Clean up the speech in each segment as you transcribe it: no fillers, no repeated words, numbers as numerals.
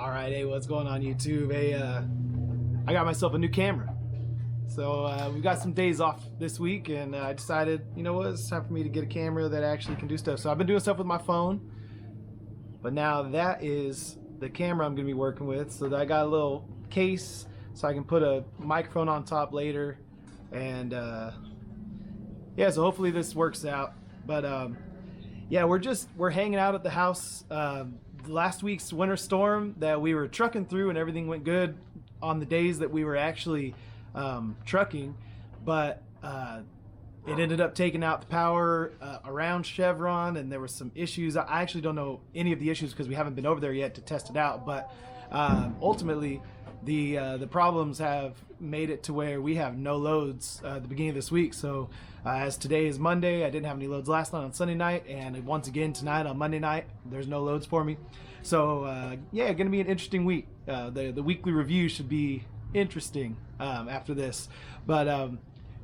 All right, hey, what's going on YouTube? Hey, I got myself a new camera. So we've got some days off this week, and I decided, you know what, it's time for me to get a camera that actually can do stuff. So I've been doing stuff with my phone, but now that is the camera I'm gonna be working with. So that I got a little case so I can put a microphone on top later, and yeah, so hopefully this works out. But yeah, we're hanging out at the house. Last week's winter storm that we were trucking through and everything went good on the days that we were actually trucking, but it ended up taking out the power around Chevron, and there was some issues. I actually don't know any of the issues because we haven't been over there yet to test it out, but ultimately the problems have made it to where we have no loads at the beginning of this week. So as today is Monday, I didn't have any loads last night on Sunday night, and once again tonight on Monday night there's no loads for me. So yeah, gonna be an interesting week. The weekly review should be interesting after this, but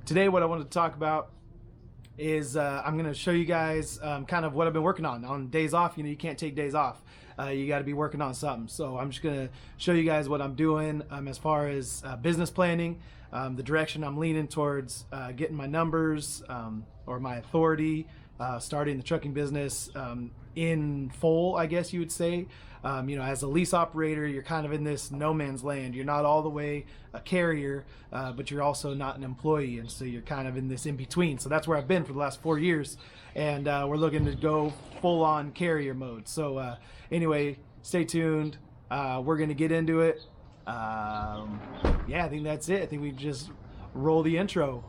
today what I wanted to talk about is I'm gonna show you guys kind of what I've been working on days off. You know, you can't take days off. You got to be working on something. So I'm just gonna show you guys what I'm doing as far as business planning, the direction I'm leaning towards, getting my numbers or my authority, starting the trucking business in full, I guess you would say. You know, as a lease operator, you're kind of in this no man's land. You're not all the way a carrier, but you're also not an employee, and so you're kind of in this in between. So that's where I've been for the last 4 years, and we're looking to go full on carrier mode. So anyway, stay tuned. We're gonna get into it. Yeah, I think that's it. I think we just roll the intro.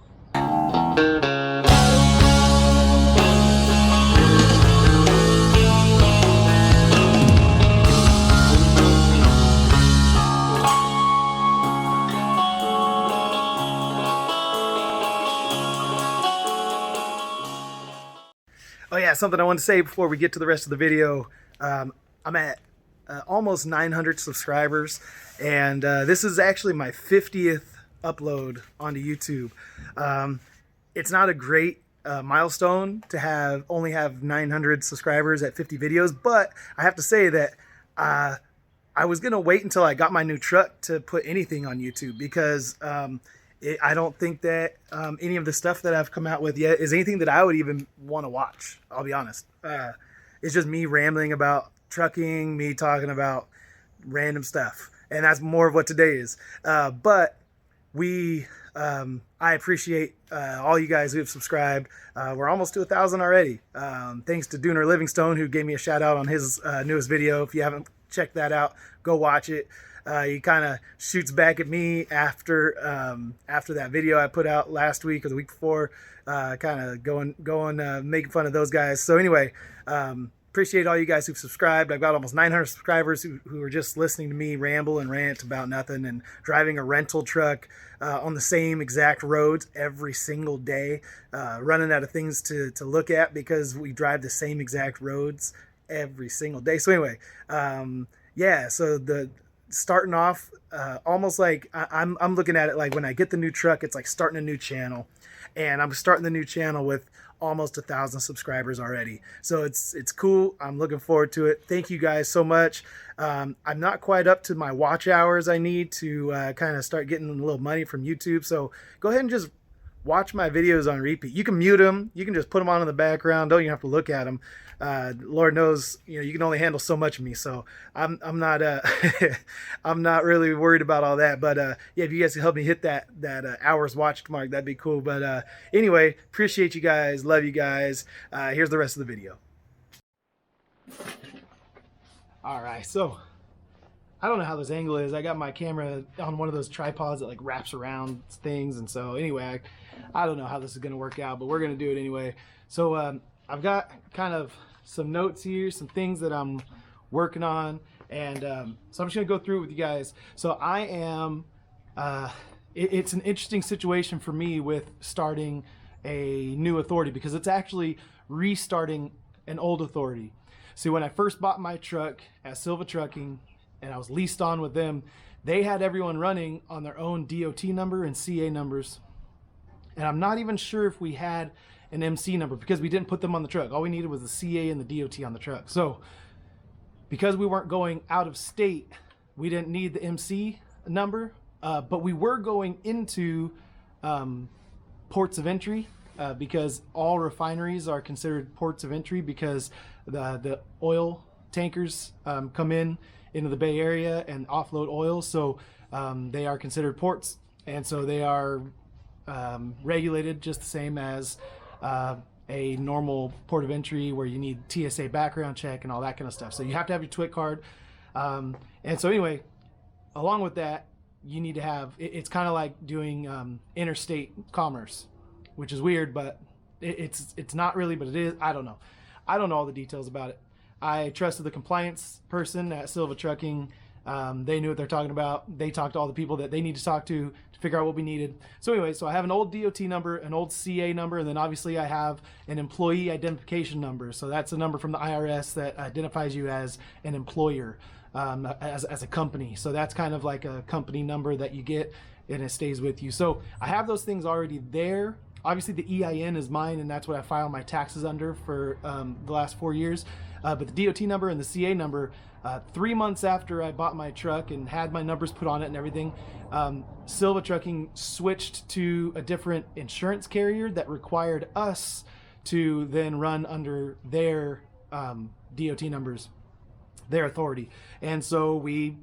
Oh yeah, something I want to say before we get to the rest of the video. I'm at almost 900 subscribers, and this is actually my 50th upload onto YouTube. It's not a great milestone to only have 900 subscribers at 50 videos, but I have to say that I was gonna wait until I got my new truck to put anything on YouTube, because I don't think that any of the stuff that I've come out with yet is anything that I would even want to watch. I'll be honest. It's just me rambling about trucking, me talking about random stuff, and that's more of what today is. But I appreciate all you guys who have subscribed. We're almost to 1,000 already. Thanks to Dooner Livingstone, who gave me a shout out on his newest video. If you haven't checked that out, go watch it. He kind of shoots back at me after that video I put out last week or the week before, kind of going making fun of those guys. So anyway, appreciate all you guys who've subscribed. I've got almost 900 subscribers who are just listening to me ramble and rant about nothing, and driving a rental truck on the same exact roads every single day, running out of things to look at because we drive the same exact roads every single day. So anyway, yeah, so starting off almost like I'm looking at it like when I get the new truck, it's like starting a new channel, and I'm starting the new channel with almost 1,000 subscribers already. So it's cool. I'm looking forward to it. Thank you guys so much. I'm not quite up to my watch hours I need to kind of start getting a little money from YouTube, so go ahead and just watch my videos on repeat. You can mute them, you can just put them on in the background, don't even have to look at them. Lord knows, you know, you can only handle so much of me, so I'm not I'm not really worried about all that. But yeah, if you guys can help me hit that hours watched mark, that'd be cool. But anyway, appreciate you guys, love you guys. Here's the rest of the video. All right, so I don't know how this angle is. I got my camera on one of those tripods that like wraps around things, and so anyway, I don't know how this is gonna work out, but we're gonna do it anyway. So I've got kind of some notes here, some things that I'm working on, and so I'm just gonna go through it with you guys. So I am it's an interesting situation for me with starting a new authority, because it's actually restarting an old authority. See, when I first bought my truck at Silva Trucking and I was leased on with them, they had everyone running on their own DOT number and CA numbers, and I'm not even sure if we had an MC number because we didn't put them on the truck. All we needed was the CA and the DOT on the truck. So because we weren't going out of state we didn't need the MC number, but we were going into ports of entry because all refineries are considered ports of entry because the oil tankers come into the Bay Area and offload oil, so they are considered ports, and so they are regulated just the same as a normal port of entry where you need TSA background check and all that kind of stuff. So you have to have your TWIC card. And so anyway, along with that, you need to have, it's kind of like doing interstate commerce, which is weird, but it's not really, but it is. I don't know. I don't know all the details about it. I trusted the compliance person at Silva Trucking. They knew what they're talking about. They talked to all the people that they need to talk to figure out what we needed. So anyway, so I have an old DOT number, an old CA number, and then obviously I have an employee identification number. So that's a number from the IRS that identifies you as an employer, as a company. So that's kind of like a company number that you get and it stays with you. So I have those things already there. Obviously the EIN is mine, and that's what I file my taxes under for the last 4 years. But the DOT number and the CA number, 3 months after I bought my truck and had my numbers put on it and everything, Silva Trucking switched to a different insurance carrier that required us to then run under their DOT numbers, their authority. And so we,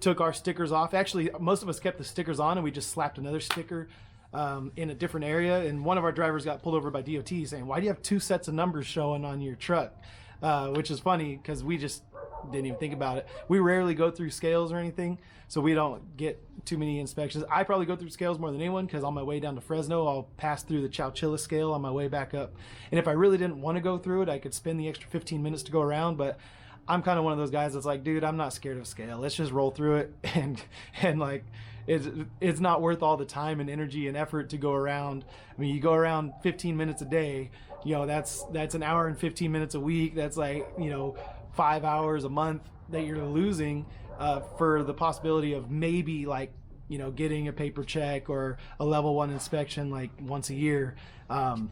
took our stickers off. Actually, most of us kept the stickers on, and we just slapped another sticker in a different area. And one of our drivers got pulled over by DOT saying, "Why do you have 2 sets of numbers showing on your truck?" Which is funny because we just didn't even think about it. We rarely go through scales or anything, so we don't get too many inspections. I probably go through scales more than anyone because on my way down to Fresno, I'll pass through the Chowchilla scale on my way back up. And if I really didn't want to go through it, I could spend the extra 15 minutes to go around, but I'm kind of one of those guys that's like, dude, I'm not scared of a scale. Let's just roll through it, and like, it's not worth all the time and energy and effort to go around. I mean, you go around 15 minutes a day, that's an hour and 15 minutes a week. That's like, 5 hours a month that you're losing for the possibility of maybe like, getting a paper check or a level 1 inspection like once a year.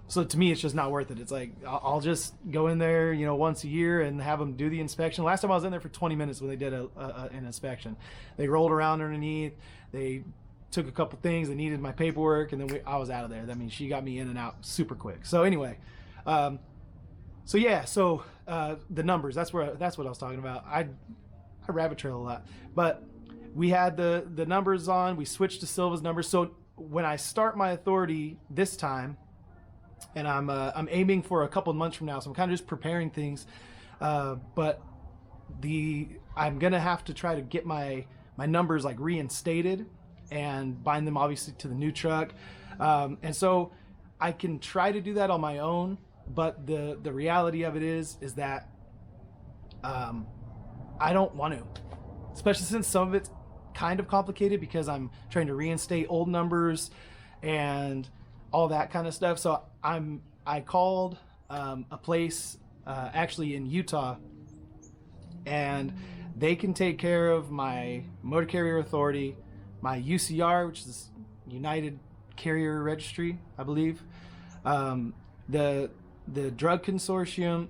So to me, it's just not worth it. It's like, I'll just go in there, once a year and have them do the inspection. Last time I was in there for 20 minutes when they did an inspection. They rolled around underneath. They took a couple things. They needed my paperwork, and then I was out of there. That means she got me in and out super quick. So anyway, the numbers, that's what I was talking about. I rabbit trail a lot, but we had the numbers on. We switched to Silva's numbers. So when I start my authority this time, and I'm aiming for a couple of months from now, so I'm kind of just preparing things. But I'm gonna have to try to get my numbers like reinstated and bind them obviously to the new truck. And so I can try to do that on my own, but the reality of it is that I don't want to, especially since some of it's kind of complicated because I'm trying to reinstate old numbers and all that kind of stuff. So I called a place actually in Utah, and they can take care of my motor carrier authority, my UCR, which is United Carrier Registry, I believe, the drug consortium,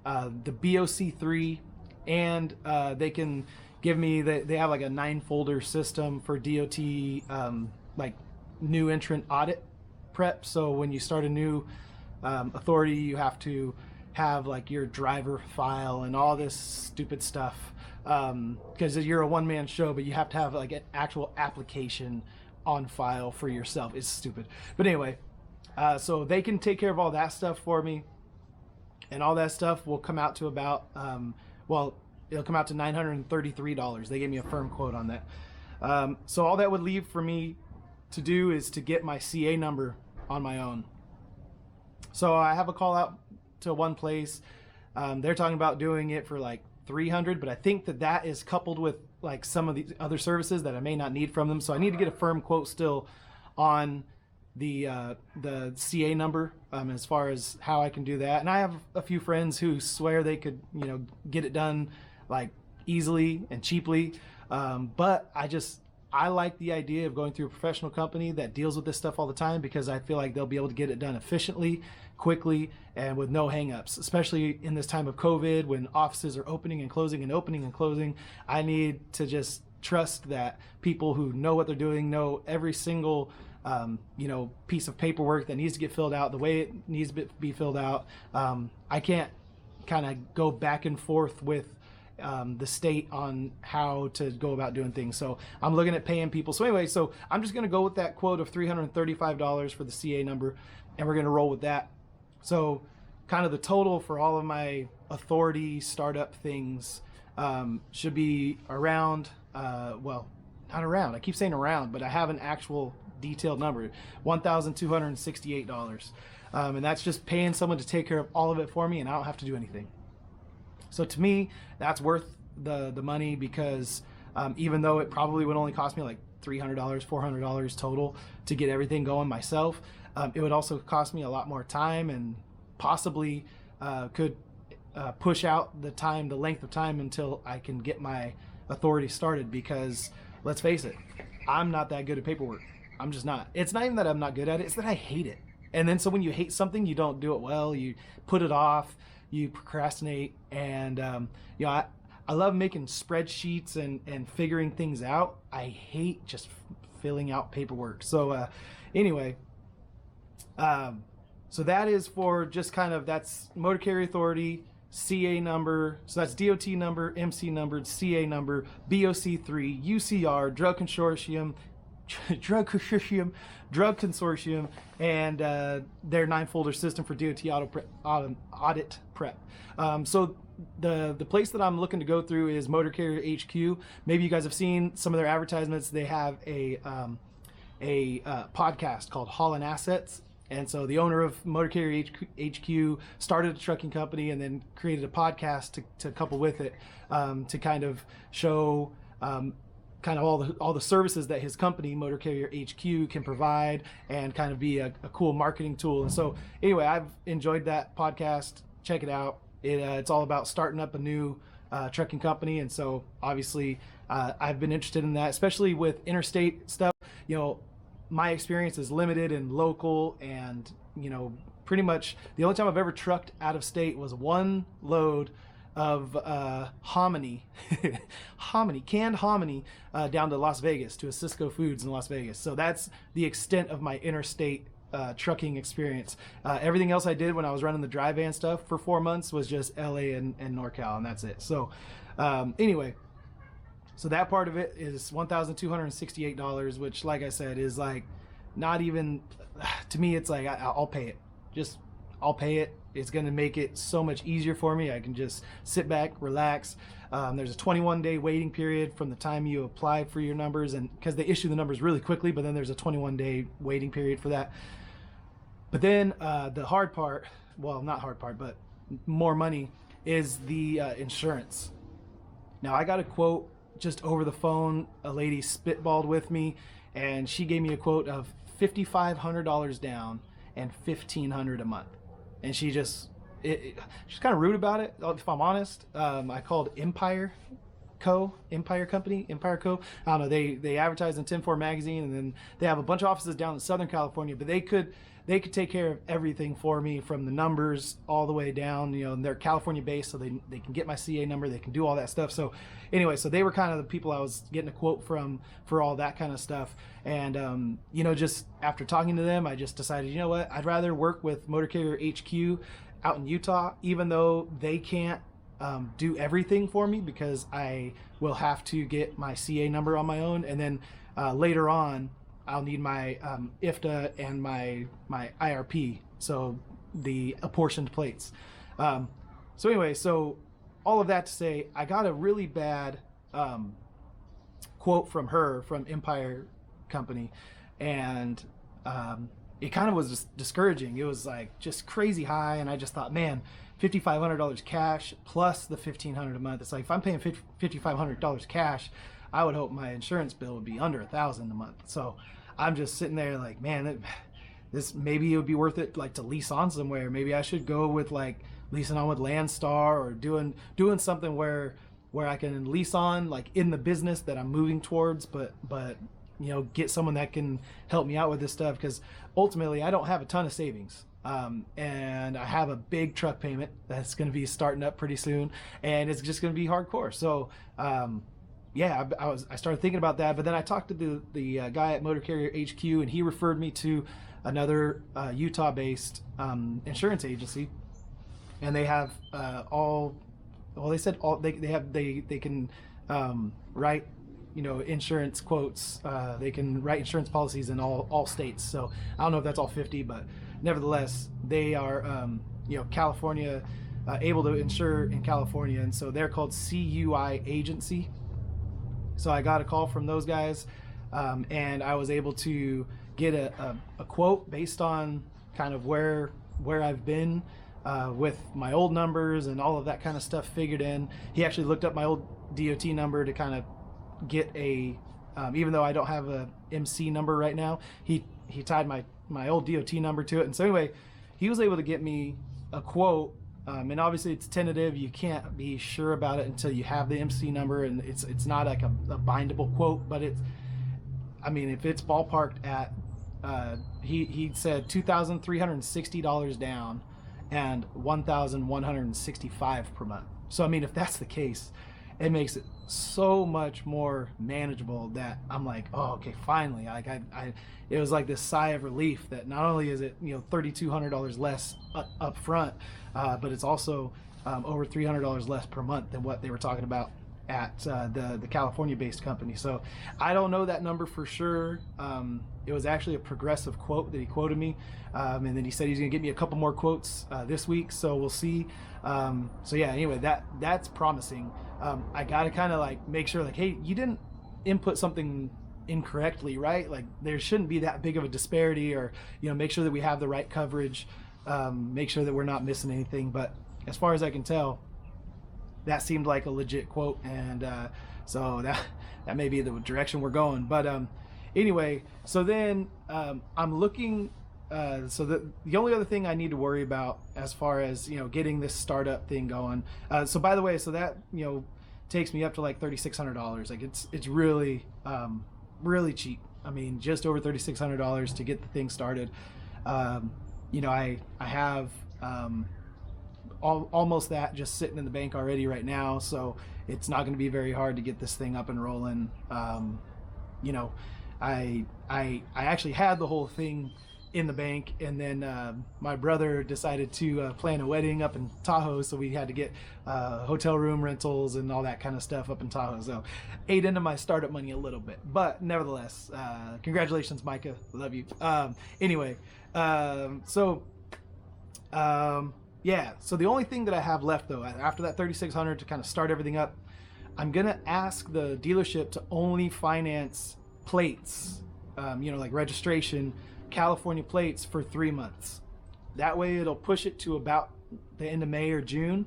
the BOC3, and they can give me, they have like a 9-folder system for DOT, like new entrant audit prep. So when you start a new authority, you have to have like your driver file and all this stupid stuff, because you're a one-man show, but you have to have like an actual application on file for yourself. It's stupid, but anyway, so they can take care of all that stuff for me, and all that stuff will come out to about it'll come out to $933. They gave me a firm quote on that. So all that would leave for me to do is to get my CA number on my own. So I have a call out to one place. They're talking about doing it for like $300, but I think that is coupled with like some of the other services that I may not need from them. So I need to get a firm quote still on the CA number, as far as how I can do that. And I have a few friends who swear they could, get it done like easily and cheaply. But I like the idea of going through a professional company that deals with this stuff all the time, because I feel like they'll be able to get it done efficiently, quickly, and with no hangups, especially in this time of COVID when offices are opening and closing and opening and closing. I need to just trust that people who know what they're doing know every single piece of paperwork that needs to get filled out the way it needs to be filled out. I can't kind of go back and forth with the state on how to go about doing things. So I'm looking at paying people. So anyway, so I'm just going to go with that quote of $335 for the CA number, and we're going to roll with that. So kind of the total for all of my authority startup things should be around, not around, I keep saying around, but I have an actual detailed number, $1,268. And that's just paying someone to take care of all of it for me, and I don't have to do anything. So to me, that's worth the money, because even though it probably would only cost me like $300, $400 total to get everything going myself, it would also cost me a lot more time, and possibly could push out the length of time until I can get my authority started, because let's face it, I'm not that good at paperwork. I'm just not. It's not even that I'm not good at it, it's that I hate it. And then so when you hate something, you don't do it well, you put it off, you procrastinate, and I love making spreadsheets and figuring things out. I hate just filling out paperwork. So anyway, so that is for just kind of, that's motor carrier authority, CA number, so that's DOT number, MC number, CA number, BOC3, UCR, drug consortium, and their 9-folder system for DOT audit prep. So the place that I'm looking to go through is Motor Carrier HQ. Maybe you guys have seen some of their advertisements. They have a podcast called Hauling Assets. And so the owner of Motor Carrier HQ started a trucking company and then created a podcast to couple with it, to kind of show kind of all the services that his company, Motor Carrier HQ, can provide, and kind of be a cool marketing tool. And so anyway, I've enjoyed that podcast. Check it out. It's all about starting up a new trucking company. And so obviously I've been interested in that, especially with interstate stuff. My experience is limited and local, and pretty much the only time I've ever trucked out of state was one load of hominy, canned hominy, down to Las Vegas, to a Cisco Foods in Las Vegas. So that's the extent of my interstate trucking experience. Everything else I did when I was running the dry van stuff for 4 months was just LA and NorCal, and that's it. So anyway, so that part of it is $1,268, which, like I said, is like not even, to me, it's like I'll pay it. I'll pay it. It's going to make it so much easier for me. I can just sit back, relax. There's a 21-day waiting period from the time you apply for your numbers, and because they issue the numbers really quickly, but then there's a 21-day waiting period for that. But then the hard part, well, not hard part, but more money, is the insurance. Now, I got a quote just over the phone. A lady spitballed with me, and she gave me a quote of $5,500 down and $1,500 a month. And she's kind of rude about it, if I'm honest. I called Empire Co. I don't know. They advertise in 10-4 magazine, and then they have a bunch of offices down in Southern California. But they could take care of everything for me, from the numbers all the way down. And they're California based, so they can get my CA number. They can do all that stuff. So anyway, so they were kind of the people I was getting a quote from for all that kind of stuff. And just after talking to them, I just decided, you know what, I'd rather work with Motor Carrier HQ out in Utah, even though they can't do everything for me, because I will have to get my CA number on my own, and then later on I'll need my IFTA and my IRP, so the apportioned plates. So anyway, so all of that to say, I got a really bad quote from Empire Company, and it kind of was just discouraging. It was like just crazy high, and I just thought, man, $5,500 cash plus the $1,500 a month. It's like, if I'm paying $5,500 cash, I would hope my insurance bill would be under $1,000 a month. So I'm just sitting there like, man, this maybe it would be worth it, like, to lease on somewhere. Maybe I should go with like leasing on with Landstar, or doing something where where I can lease on, like in the business that I'm moving towards, but you know, get someone that can help me out with this stuff, because ultimately I don't have a ton of savings. And I have a big truck payment that's going to be starting up pretty soon, and it's just going to be hardcore. So yeah, I started thinking about that, but then I talked to the guy at Motor Carrier HQ, and he referred me to another Utah-based insurance agency, and they have they said they can write, you know, insurance quotes. They can write insurance policies in all states. So I don't know if that's all 50, but nevertheless, they are you know, California, able to insure in California, and so they're called CUI Agency. So I got a call from those guys, and I was able to get a quote based on kind of where I've been with my old numbers and all of that kind of stuff figured in. He actually looked up my old DOT number to kind of get a, even though I don't have a MC number right now, he tied my old DOT number to it. And so anyway, he was able to get me a quote. And obviously it's tentative. You can't be sure about it until you have the MC number, and it's not like a bindable quote, but it's, I mean, if it's ballparked at, he said $2,360 down and $1,165 per month. So I mean, if that's the case, it makes it so much more manageable that I'm like, oh, okay, finally. Like it was like this sigh of relief that not only is it, you know, $3,200 less up front, but it's also over $300 less per month than what they were talking about at the California-based company. So I don't know that number for sure. It was actually a Progressive quote that he quoted me, and then he said he's gonna get me a couple more quotes this week, so we'll see. So yeah, anyway, that's promising. I gotta kind of like make sure, like, hey, you didn't input something incorrectly, right? Like there shouldn't be that big of a disparity, or, you know, make sure that we have the right coverage, make sure that we're not missing anything. But as far as I can tell, that seemed like a legit quote, and so that may be the direction we're going. But anyway, so then I'm looking. So the only other thing I need to worry about as far as, you know, getting this startup thing going. So by the way, so that, you know, takes me up to like $3,600. Like it's really really cheap. I mean, just over $3,600 to get the thing started. You know, I have almost that just sitting in the bank already right now, so it's not going to be very hard to get this thing up and rolling. You know, I actually had the whole thing in the bank, and then my brother decided to plan a wedding up in Tahoe, so we had to get hotel room rentals and all that kind of stuff up in Tahoe. So ate into my startup money a little bit, but nevertheless, congratulations, Micah, love you. Anyway, yeah, so the only thing that I have left, though, after that $3,600 to kind of start everything up, I'm gonna ask the dealership to only finance plates, you know, like registration, California plates, for 3 months. That way it'll push it to about the end of May or June,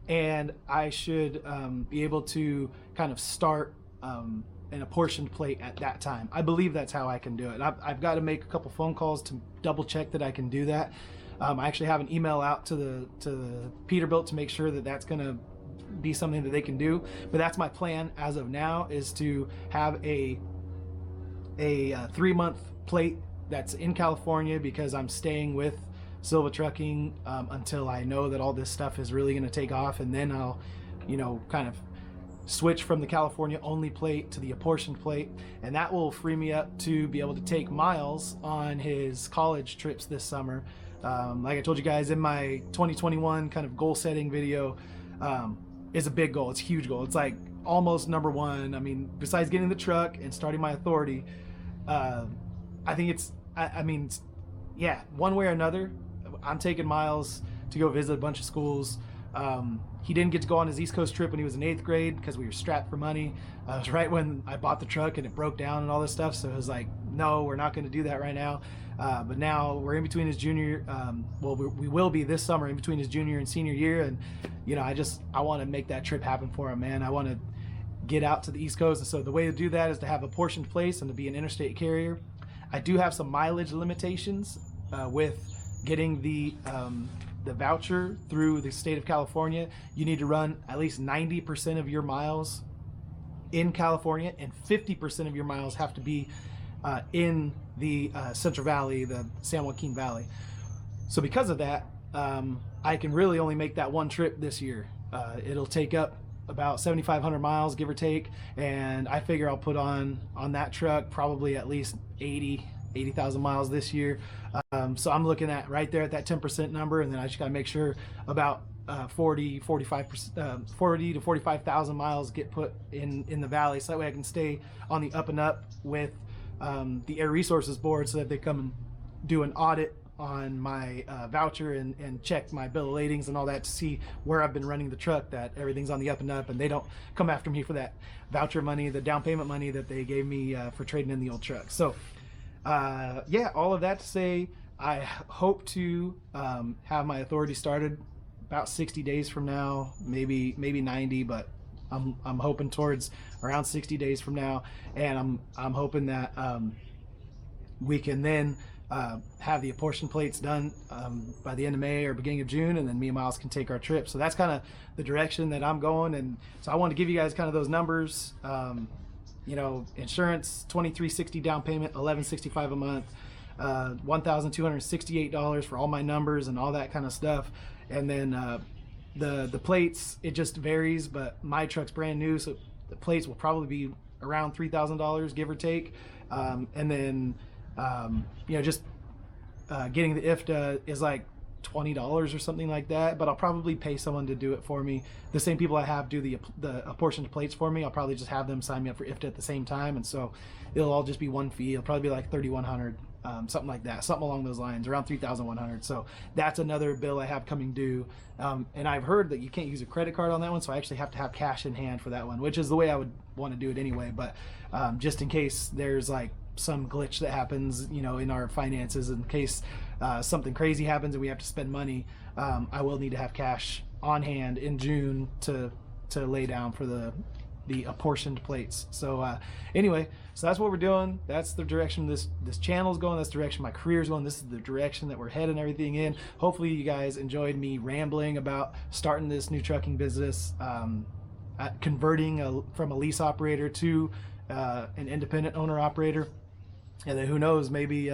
and I should be able to kind of start an apportioned plate at that time. I believe that's how I can do it. I've got to make a couple phone calls to double check that I can do that. I actually have an email out to the Peterbilt to make sure that that's going to be something that they can do. But that's my plan as of now, is to have a 3-month plate that's in California, because I'm staying with Silva Trucking until I know that all this stuff is really going to take off, and then I'll, you know, kind of switch from the California only plate to the apportioned plate, and that will free me up to be able to take Miles on his college trips this summer. Like I told you guys in my 2021 kind of goal setting video, is a big goal. It's a huge goal. It's like almost number one. I mean, besides getting the truck and starting my authority, I think it's, I mean, yeah, one way or another, I'm taking Miles to go visit a bunch of schools. He didn't get to go on his East Coast trip when he was in 8th grade because we were strapped for money. It was right when I bought the truck and it broke down and all this stuff. So it was like, no, we're not going to do that right now. But now we're in between his junior, well, we will be this summer in between his junior and senior year. And, you know, I want to make that trip happen for him, man. I want to get out to the East Coast. And so the way to do that is to have a portioned place and to be an interstate carrier. I do have some mileage limitations with getting the the voucher through the state of California, you need to run at least 90% of your miles in California, and 50% of your miles have to be in the Central Valley, the San Joaquin Valley. So because of that, I can really only make that one trip this year. It'll take up about 7,500 miles, give or take, and I figure I'll put on that truck probably at least 80,000 miles this year. So I'm looking at right there at that 10% number, and then I just got to make sure about 40 to 45,000 miles get put in the valley, so that way I can stay on the up and up with the Air Resources Board, so that they come and do an audit on my voucher and check my bill of ladings and all that to see where I've been running the truck, that everything's on the up and up, and they don't come after me for that voucher money, the down payment money that they gave me for trading in the old truck. So yeah, all of that to say, I hope to have my authority started about 60 days from now, maybe 90, but I'm hoping towards around 60 days from now, and I'm hoping that we can then have the apportion plates done by the end of May or beginning of June, and then me and Miles can take our trip. So that's kind of the direction that I'm going, and so I want to give you guys kind of those numbers. You know, insurance, $2,360 down payment, $1,165 a month, $1,268 for all my numbers and all that kind of stuff. And then the plates, it just varies, but my truck's brand new, so the plates will probably be around $3,000, give or take. And then you know, just getting the IFTA is like $20 or something like that, but I'll probably pay someone to do it for me. The same people I have do the apportioned plates for me, I'll probably just have them sign me up for IFTA at the same time, and so it'll all just be one fee. It'll probably be like $3,100, something like that, something along those lines, around $3,100. So that's another bill I have coming due, and I've heard that you can't use a credit card on that one, so I actually have to have cash in hand for that one, which is the way I would want to do it anyway. But just in case there's like some glitch that happens, you know, in our finances, in case something crazy happens and we have to spend money, I will need to have cash on hand in June to lay down for the apportioned plates. So anyway, so that's what we're doing. That's the direction this channel's going. That's the direction my career's going. This is the direction that we're heading everything in. Hopefully you guys enjoyed me rambling about starting this new trucking business, converting from a lease operator to an independent owner operator. And then who knows, maybe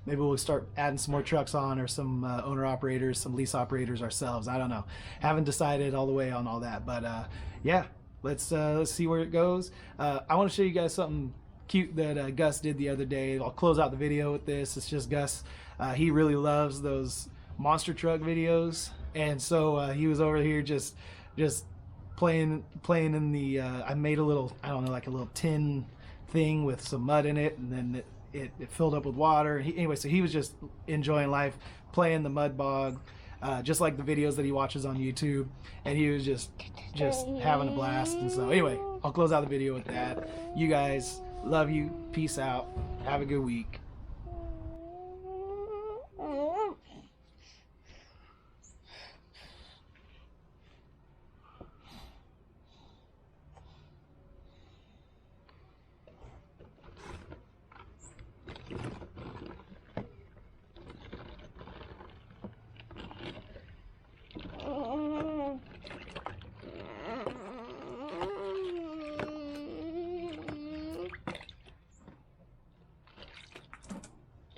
we'll start adding some more trucks on, or some owner operators, some lease operators ourselves. I don't know. Haven't decided all the way on all that, but yeah, let's see where it goes. I want to show you guys something cute that Gus did the other day. I'll close out the video with this. It's just Gus. He really loves those monster truck videos, and so he was over here just playing in the. I made a little, I don't know, like a little tin thing with some mud in it, and then it filled up with water. Anyway, so he was just enjoying life, playing the mud bog, just like the videos that he watches on YouTube, and he was just having a blast. And so anyway, I'll close out the video with that. You guys, love you, peace out, have a good week.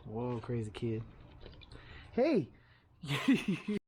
Whoa, crazy kid. Hey!